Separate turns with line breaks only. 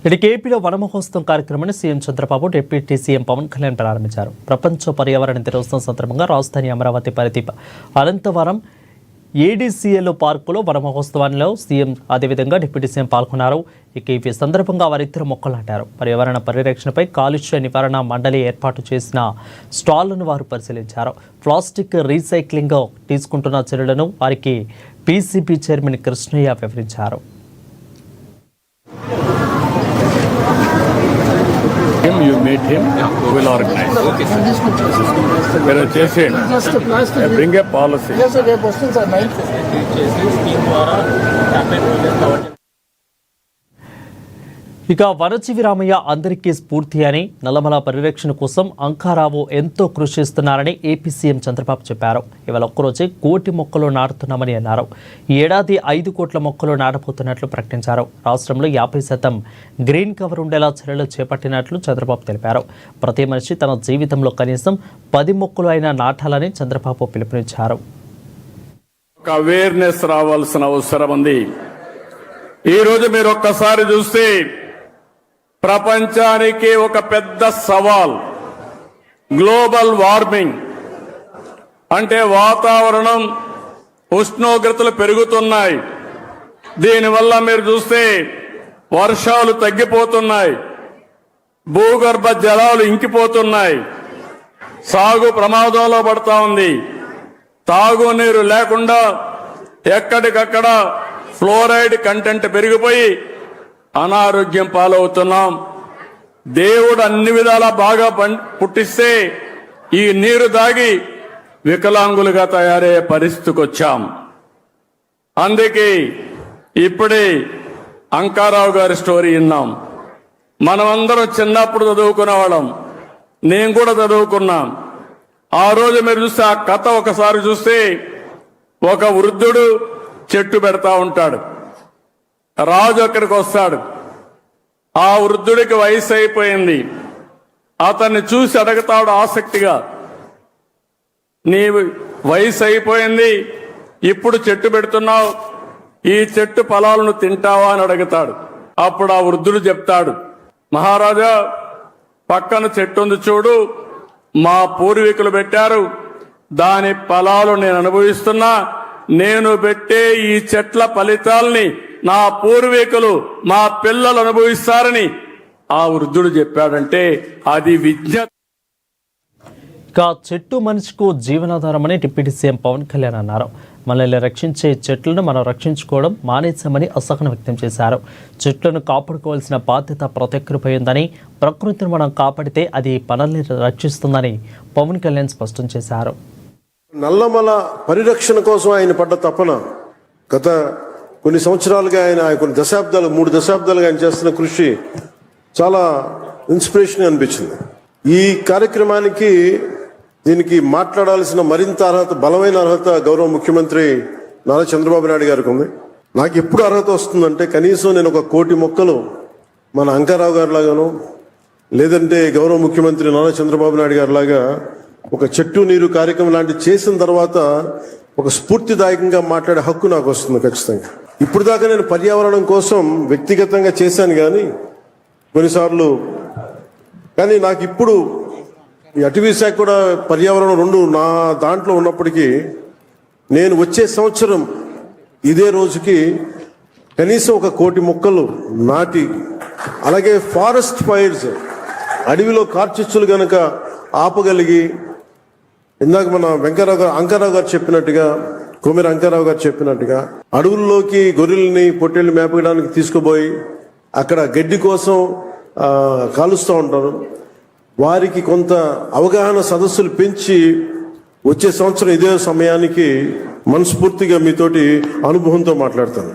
ఇటు ఏపీలో వనమహోత్సవం కార్యక్రమాన్ని CM Chandrababu deputy CM Pawan Kalyan ప్రారంభించారు. ప్రపంచ పర్యావరణ దినోత్సవం సందర్భంగా రాజధాని అమరావతి పరిధి అనంతవరం ఏడీసీఎల్ పార్కులో వనమహోత్సవంలో సీఎం అదేవిధంగా డిప్యూటీ సీఎం పాల్గొన్నారు. ఇక ఈ సందర్భంగా వారిద్దరు మొక్కలు నాటారు. పర్యావరణ పరిరక్షణపై కాలుష్య నివారణ మండలి ఏర్పాటు చేసిన స్టాళ్లను వారు పరిశీలించారు. ప్లాస్టిక్ రీసైక్లింగ్ తీసుకుంటున్న చర్యలను వారికి పీసీబీ చైర్మన్ కృష్ణయ్య వివరించారు.
You meet him, will organize.
Okay, sir.
There are just bring a policy.
Yes, sir. There are questions are 9.
ఇక వనజీవి రామయ్య అందరికీ స్ఫూర్తి అని, నల్లమల పరిరక్షణ కోసం అంకారావు ఎంతో కృషి చేస్తున్నారని ఏపీ సీఎం చంద్రబాబు చెప్పారు. ఇవాళ ఒక్కరోజే 1 కోటి మొక్కలు నాటుతున్నామని అన్నారు. ఈ ఏడాది 5 కోట్ల మొక్కలు నాటబోతున్నట్లు ప్రకటించారు. రాష్ట్రంలో 50% గ్రీన్ కవర్ ఉండేలా చర్యలు చేపట్టినట్లు చంద్రబాబు తెలిపారు. ప్రతి మనిషి తన జీవితంలో కనీసం 10 మొక్కలు అయినా నాటాలని చంద్రబాబు పిలుపునిచ్చారు.
ఒక అవేర్నెస్ రావాల్సిన అవసరం ఉంది. ఈ రోజు మీరు ఒక్కసారి చూస్తే ప్రపంచానికి ఒక పెద్ద సవాల్ గ్లోబల్ వార్మింగ్ అంటే వాతావరణం ఉష్ణోగ్రతలు పెరుగుతున్నాయి. దీనివల్ల మీరు చూస్తే వర్షాలు తగ్గిపోతున్నాయి, భూగర్భ జలాలు ఇంకిపోతున్నాయి, సాగు ప్రమాదంలో పడతా ఉంది, తాగునీరు లేకుండా ఎక్కడికక్కడ ఫ్లోరైడ్ కంటెంట్ పెరిగిపోయి అనారోగ్యం పాలవుతున్నాం. దేవుడు అన్ని విధాలా బాగా పుట్టిస్తే ఈ నీరు దాగి వికలాంగులుగా తయారయ్యే పరిస్థితికి వచ్చాం. అందుకే ఇప్పుడే అంకారావు గారి స్టోరీ విన్నాం. మనమందరం చిన్నప్పుడు చదువుకునేవాళ్ళం, నేను కూడా చదువుకున్నాం. ఆ రోజు మీరు చూస్తే ఆ కథ ఒకసారి చూస్తే ఒక వృద్ధుడు చెట్టు పెడతా ఉంటాడు. రాజు అక్కడికి వస్తాడు. ఆ వృద్ధుడికి వయసు అయిపోయింది. అతన్ని చూసి అడుగుతాడు ఆసక్తిగా, నీ వయసు అయిపోయింది, ఇప్పుడు చెట్టు పెడుతున్నావు, ఈ చెట్టు ఫలాలను తింటావా అని అడుగుతాడు. అప్పుడు ఆ వృద్ధుడు చెప్తాడు, మహారాజా పక్కన చెట్టు ఉంది చూడు, మా పూర్వీకులు పెట్టారు, దాని ఫలాలు నేను అనుభవిస్తున్నా, నేను పెట్టే ఈ చెట్ల ఫలితాల్ని నా పూర్వీకులు మా పిల్లలు అనుభవిస్తారని ఆ వృద్ధుడు చెప్పాడంటే అది విజ్ఞత.
ఇక చెట్టు మనిషికు జీవనాధారమని డిప్యూటీ సీఎం పవన్ కళ్యాణ్ అన్నారు. మనల్ని రక్షించే చెట్లను మనం రక్షించుకోవడం మానేశామని అసహనం వ్యక్తం చేశారు. చెట్లను కాపాడుకోవాల్సిన బాధ్యత ప్రతి ఒక్కరిపై ఉందని, ప్రకృతిని మనం కాపాడితే అది మనల్ని రక్షిస్తుందని పవన్ కళ్యాణ్ స్పష్టం చేశారు.
నల్లమల పరిరక్షణ కోసం ఆయన పడ్డ తపన గత కొన్ని సంవత్సరాలుగా కొన్ని దశాబ్దాలు 3 దశాబ్దాలుగా ఆయన చేస్తున్న కృషి చాలా ఇన్స్పిరేషన్ అనిపించింది. ఈ కార్యక్రమానికి దీనికి మాట్లాడాల్సిన మరింత అర్హత, బలమైన అర్హత గౌరవ ముఖ్యమంత్రి నారా చంద్రబాబు నాయుడు గారికి ఉంది. నాకు ఎప్పుడు అర్హత వస్తుందంటే కనీసం నేను 1 కోటి మొక్కలు మన అంకారావు గారి లాగాను, లేదంటే గౌరవ ముఖ్యమంత్రి నారా చంద్రబాబు నాయుడు గారి లాగా ఒక చెట్టు నీరు కార్యక్రమం లాంటివి చేసిన తర్వాత ఒక స్ఫూర్తిదాయకంగా మాట్లాడే హక్కు నాకు వస్తుంది ఖచ్చితంగా. ఇప్పుడు దాకా నేను పర్యావరణం కోసం వ్యక్తిగతంగా చేశాను కొన్నిసార్లు, కానీ నాకు ఇప్పుడు ఈ అటవీ శాఖ కూడా పర్యావరణం 2 నా దాంట్లో ఉన్నప్పటికీ నేను వచ్చే సంవత్సరం ఇదే రోజుకి కనీసం 1 కోటి మొక్కలు నాటి, అలాగే ఫారెస్ట్ ఫైర్స్ అడవిలో కార్చిచ్చులు గనక ఆపగలిగి, ఇందాక మన అంకారావు గారు చెప్పినట్టుగా, కొమిర అంకారావు గారు చెప్పినట్టుగా అడవుల్లోకి గొర్రెల్ని పొట్టేళ్లు మేపడానికి తీసుకుపోయి అక్కడ గడ్డి కోసం కాలుస్తూ ఉంటారు. వారికి కొంత అవగాహన సదస్సులు పెంచి వచ్చే సంవత్సరం ఇదే సమయానికి మనస్ఫూర్తిగా మీతోటి అనుభవంతో మాట్లాడతాను.